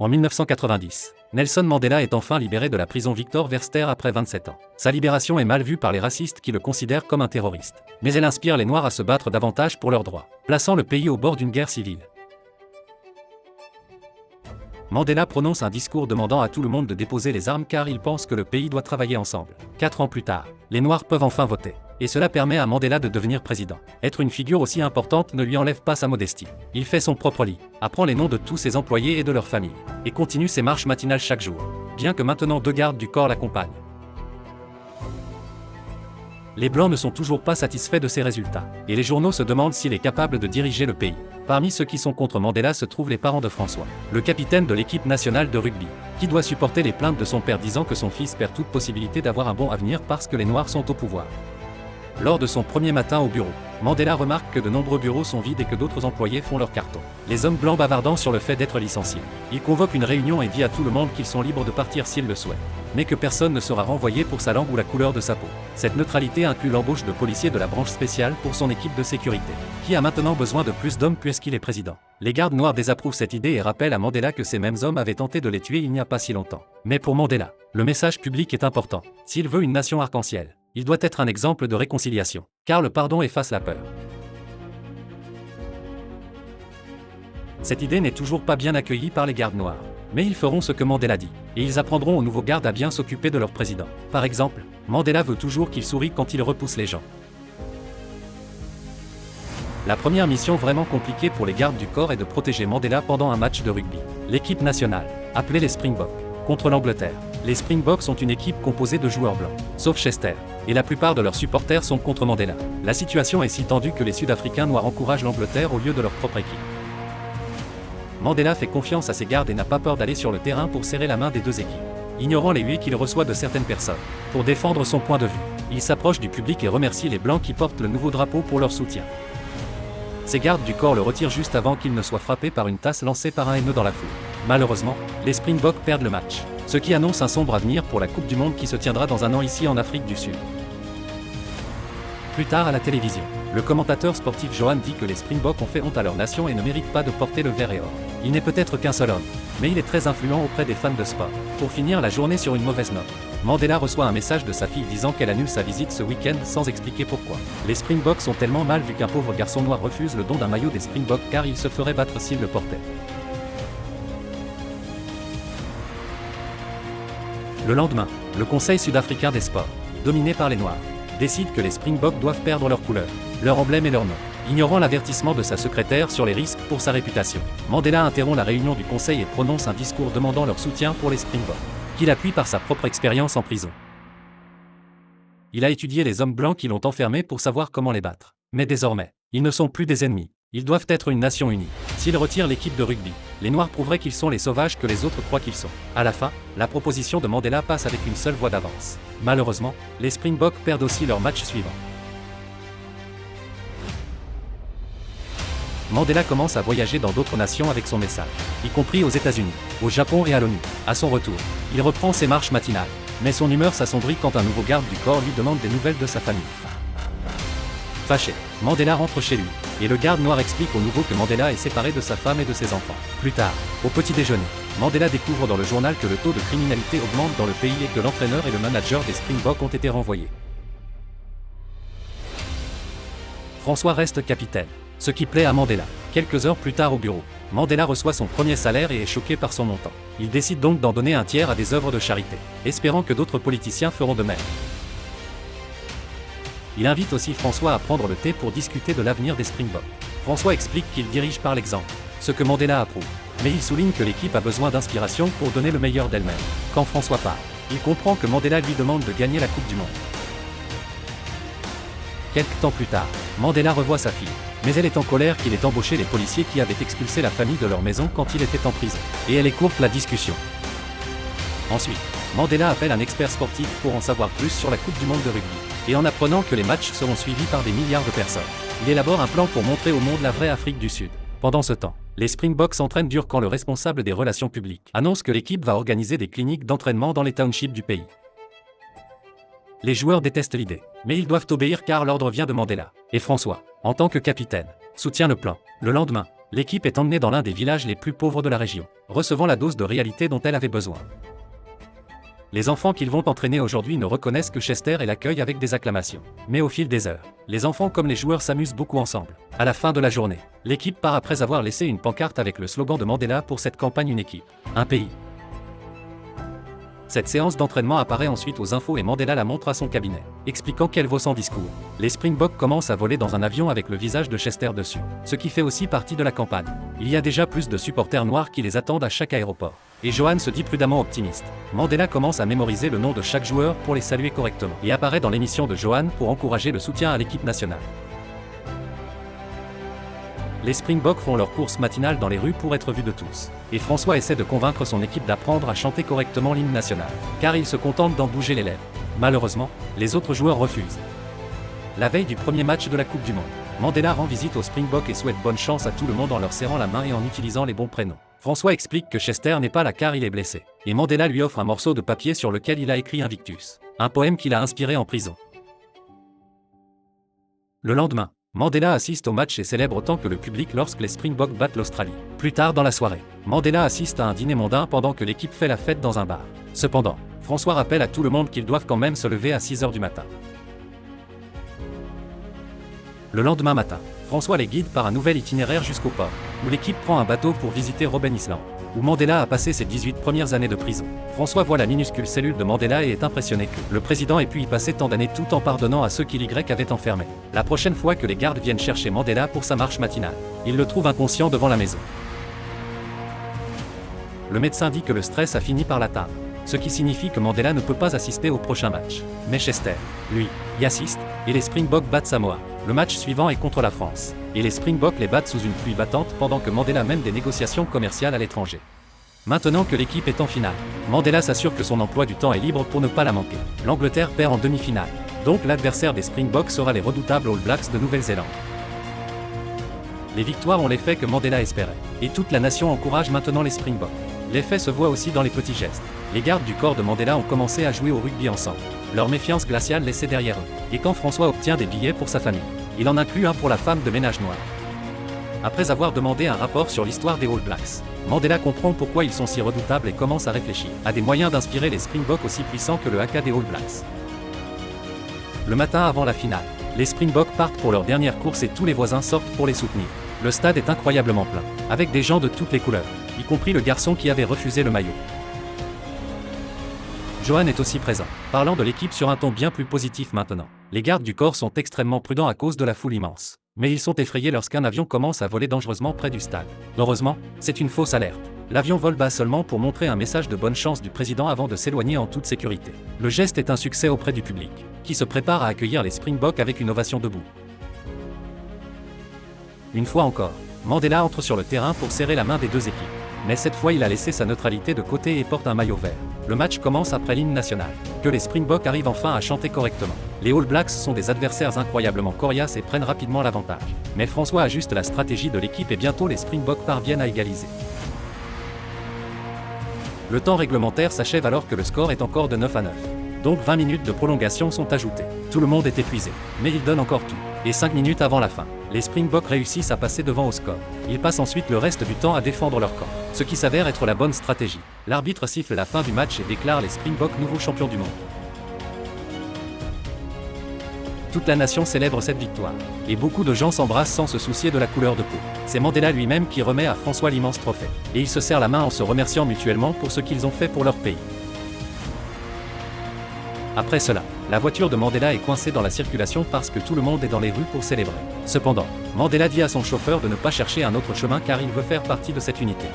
En 1990, Nelson Mandela est enfin libéré de la prison Victor Verster après 27 ans. Sa libération est mal vue par les racistes qui le considèrent comme un terroriste. Mais elle inspire les Noirs à se battre davantage pour leurs droits, plaçant le pays au bord d'une guerre civile. Mandela prononce un discours demandant à tout le monde de déposer les armes car il pense que le pays doit travailler ensemble. 4 ans plus tard, les Noirs peuvent enfin voter. Et cela permet à Mandela de devenir président. Être une figure aussi importante ne lui enlève pas sa modestie. Il fait son propre lit, apprend les noms de tous ses employés et de leurs familles, et continue ses marches matinales chaque jour, bien que maintenant 2 gardes du corps l'accompagnent. Les Blancs ne sont toujours pas satisfaits de ses résultats, et les journaux se demandent s'il est capable de diriger le pays. Parmi ceux qui sont contre Mandela se trouvent les parents de François, le capitaine de l'équipe nationale de rugby, qui doit supporter les plaintes de son père disant que son fils perd toute possibilité d'avoir un bon avenir parce que les Noirs sont au pouvoir. Lors de son premier matin au bureau, Mandela remarque que de nombreux bureaux sont vides et que d'autres employés font leur carton. Les hommes blancs bavardant sur le fait d'être licenciés. Il convoque une réunion et dit à tout le monde qu'ils sont libres de partir s'ils le souhaitent, mais que personne ne sera renvoyé pour sa langue ou la couleur de sa peau. Cette neutralité inclut l'embauche de policiers de la branche spéciale pour son équipe de sécurité, qui a maintenant besoin de plus d'hommes puisqu'il est président. Les gardes noirs désapprouvent cette idée et rappellent à Mandela que ces mêmes hommes avaient tenté de les tuer il n'y a pas si longtemps. Mais pour Mandela, le message public est important. S'il veut une nation arc-en-ciel, il doit être un exemple de réconciliation, car le pardon efface la peur. Cette idée n'est toujours pas bien accueillie par les gardes noirs, mais ils feront ce que Mandela dit, et ils apprendront aux nouveaux gardes à bien s'occuper de leur président. Par exemple, Mandela veut toujours qu'il sourie quand il repousse les gens. La première mission vraiment compliquée pour les gardes du corps est de protéger Mandela pendant un match de rugby. L'équipe nationale, appelée les Springboks, contre l'Angleterre. Les Springboks sont une équipe composée de joueurs blancs, sauf Chester, et la plupart de leurs supporters sont contre Mandela. La situation est si tendue que les Sud-Africains noirs encouragent l'Angleterre au lieu de leur propre équipe. Mandela fait confiance à ses gardes et n'a pas peur d'aller sur le terrain pour serrer la main des deux équipes, ignorant les huées qu'il reçoit de certaines personnes. Pour défendre son point de vue, il s'approche du public et remercie les Blancs qui portent le nouveau drapeau pour leur soutien. Ses gardes du corps le retirent juste avant qu'il ne soit frappé par une tasse lancée par un haineux dans la foule. Malheureusement, les Springboks perdent le match, ce qui annonce un sombre avenir pour la Coupe du Monde qui se tiendra dans un an ici en Afrique du Sud. Plus tard à la télévision, le commentateur sportif Johan dit que les Springboks ont fait honte à leur nation et ne méritent pas de porter le vert et or. Il n'est peut-être qu'un seul homme, mais il est très influent auprès des fans de sport. Pour finir la journée sur une mauvaise note, Mandela reçoit un message de sa fille disant qu'elle annule sa visite ce week-end sans expliquer pourquoi. Les Springboks sont tellement mal vus qu'un pauvre garçon noir refuse le don d'un maillot des Springboks car il se ferait battre s'il le portait. Le lendemain, le Conseil sud-africain des sports, dominé par les Noirs, décide que les Springboks doivent perdre leur couleur, leur emblème et leur nom. Ignorant l'avertissement de sa secrétaire sur les risques pour sa réputation, Mandela interrompt la réunion du Conseil et prononce un discours demandant leur soutien pour les Springboks, qu'il appuie par sa propre expérience en prison. Il a étudié les hommes blancs qui l'ont enfermé pour savoir comment les battre. Mais désormais, ils ne sont plus des ennemis. Ils doivent être une nation unie. S'ils retirent l'équipe de rugby, les Noirs prouveraient qu'ils sont les sauvages que les autres croient qu'ils sont. À la fin, la proposition de Mandela passe avec une seule voix d'avance. Malheureusement, les Springboks perdent aussi leur match suivant. Mandela commence à voyager dans d'autres nations avec son message, y compris aux États-Unis, au Japon et à l'ONU. À son retour, il reprend ses marches matinales, mais son humeur s'assombrit quand un nouveau garde du corps lui demande des nouvelles de sa famille. Fâché, Mandela rentre chez lui, et le garde noir explique au nouveau que Mandela est séparé de sa femme et de ses enfants. Plus tard, au petit déjeuner, Mandela découvre dans le journal que le taux de criminalité augmente dans le pays et que l'entraîneur et le manager des Springboks ont été renvoyés. François reste capitaine, ce qui plaît à Mandela. Quelques heures plus tard au bureau, Mandela reçoit son premier salaire et est choqué par son montant. Il décide donc d'en donner un tiers à des œuvres de charité, espérant que d'autres politiciens feront de même. Il invite aussi François à prendre le thé pour discuter de l'avenir des Springboks. François explique qu'il dirige par l'exemple, ce que Mandela approuve. Mais il souligne que l'équipe a besoin d'inspiration pour donner le meilleur d'elle-même. Quand François part, il comprend que Mandela lui demande de gagner la Coupe du Monde. Quelque temps plus tard, Mandela revoit sa fille, mais elle est en colère qu'il ait embauché les policiers qui avaient expulsé la famille de leur maison quand il était en prison. Et elle écourte la discussion. Ensuite, Mandela appelle un expert sportif pour en savoir plus sur la Coupe du Monde de rugby. Et en apprenant que les matchs seront suivis par des milliards de personnes, il élabore un plan pour montrer au monde la vraie Afrique du Sud. Pendant ce temps, les Springboks s'entraînent dur quand le responsable des relations publiques annonce que l'équipe va organiser des cliniques d'entraînement dans les townships du pays. Les joueurs détestent l'idée, mais ils doivent obéir car l'ordre vient de Mandela. Et François, en tant que capitaine, soutient le plan. Le lendemain, l'équipe est emmenée dans l'un des villages les plus pauvres de la région, recevant la dose de réalité dont elle avait besoin. Les enfants qu'ils vont entraîner aujourd'hui ne reconnaissent que Chester et l'accueillent avec des acclamations. Mais au fil des heures, les enfants comme les joueurs s'amusent beaucoup ensemble. À la fin de la journée, l'équipe part après avoir laissé une pancarte avec le slogan de Mandela pour cette campagne: une équipe, un pays. Cette séance d'entraînement apparaît ensuite aux infos et Mandela la montre à son cabinet, expliquant qu'elle vaut son discours. Les Springboks commencent à voler dans un avion avec le visage de Chester dessus, ce qui fait aussi partie de la campagne. Il y a déjà plus de supporters noirs qui les attendent à chaque aéroport. Et Johan se dit prudemment optimiste. Mandela commence à mémoriser le nom de chaque joueur pour les saluer correctement, et apparaît dans l'émission de Johan pour encourager le soutien à l'équipe nationale. Les Springboks font leur course matinale dans les rues pour être vus de tous. Et François essaie de convaincre son équipe d'apprendre à chanter correctement l'hymne national, car il se contente d'en bouger les lèvres. Malheureusement, les autres joueurs refusent. La veille du premier match de la Coupe du Monde, Mandela rend visite aux Springboks et souhaite bonne chance à tout le monde en leur serrant la main et en utilisant les bons prénoms. François explique que Chester n'est pas là car il est blessé, et Mandela lui offre un morceau de papier sur lequel il a écrit Invictus, un poème qu'il a inspiré en prison. Le lendemain, Mandela assiste au match et célèbre autant que le public lorsque les Springboks battent l'Australie. Plus tard dans la soirée, Mandela assiste à un dîner mondain pendant que l'équipe fait la fête dans un bar. Cependant, François rappelle à tout le monde qu'ils doivent quand même se lever à 6 h du matin. Le lendemain matin, François les guide par un nouvel itinéraire jusqu'au port, où l'équipe prend un bateau pour visiter Robben Island, où Mandela a passé ses 18 premières années de prison. François voit la minuscule cellule de Mandela et est impressionné que le président ait pu y passer tant d'années tout en pardonnant à ceux qui l'Y avaient enfermé. La prochaine fois que les gardes viennent chercher Mandela pour sa marche matinale, ils le trouvent inconscient devant la maison. Le médecin dit que le stress a fini par l'atteindre, ce qui signifie que Mandela ne peut pas assister au prochain match. Mais Chester, lui, y assiste, et les Springboks battent Samoa. Le match suivant est contre la France, et les Springboks les battent sous une pluie battante pendant que Mandela mène des négociations commerciales à l'étranger. Maintenant que l'équipe est en finale, Mandela s'assure que son emploi du temps est libre pour ne pas la manquer. L'Angleterre perd en demi-finale, donc l'adversaire des Springboks sera les redoutables All Blacks de Nouvelle-Zélande. Les victoires ont l'effet que Mandela espérait, et toute la nation encourage maintenant les Springboks. L'effet se voit aussi dans les petits gestes. Les gardes du corps de Mandela ont commencé à jouer au rugby ensemble, leur méfiance glaciale laissée derrière eux. Et quand François obtient des billets pour sa famille, il en inclut un pour la femme de ménage noire. Après avoir demandé un rapport sur l'histoire des All Blacks, Mandela comprend pourquoi ils sont si redoutables et commence à réfléchir à des moyens d'inspirer les Springboks aussi puissants que le haka des All Blacks. Le matin avant la finale, les Springboks partent pour leur dernière course et tous les voisins sortent pour les soutenir. Le stade est incroyablement plein, avec des gens de toutes les couleurs, y compris le garçon qui avait refusé le maillot. Johan est aussi présent, parlant de l'équipe sur un ton bien plus positif maintenant. Les gardes du corps sont extrêmement prudents à cause de la foule immense. Mais ils sont effrayés lorsqu'un avion commence à voler dangereusement près du stade. Heureusement, c'est une fausse alerte. L'avion vole bas seulement pour montrer un message de bonne chance du président avant de s'éloigner en toute sécurité. Le geste est un succès auprès du public, qui se prépare à accueillir les Springboks avec une ovation debout. Une fois encore, Mandela entre sur le terrain pour serrer la main des deux équipes. Mais cette fois il a laissé sa neutralité de côté et porte un maillot vert. Le match commence après l'hymne national, que les Springboks arrivent enfin à chanter correctement. Les All Blacks sont des adversaires incroyablement coriaces et prennent rapidement l'avantage. Mais François ajuste la stratégie de l'équipe et bientôt les Springboks parviennent à égaliser. Le temps réglementaire s'achève alors que le score est encore de 9 à 9. Donc 20 minutes de prolongation sont ajoutées. Tout le monde est épuisé, mais il donne encore tout. Et 5 minutes avant la fin, les Springboks réussissent à passer devant au score. Ils passent ensuite le reste du temps à défendre leur camp, ce qui s'avère être la bonne stratégie. L'arbitre siffle la fin du match et déclare les Springboks nouveaux champions du monde. Toute la nation célèbre cette victoire, et beaucoup de gens s'embrassent sans se soucier de la couleur de peau. C'est Mandela lui-même qui remet à François l'immense trophée, et ils se serrent la main en se remerciant mutuellement pour ce qu'ils ont fait pour leur pays. Après cela, la voiture de Mandela est coincée dans la circulation parce que tout le monde est dans les rues pour célébrer. Cependant, Mandela dit à son chauffeur de ne pas chercher un autre chemin car il veut faire partie de cette unité.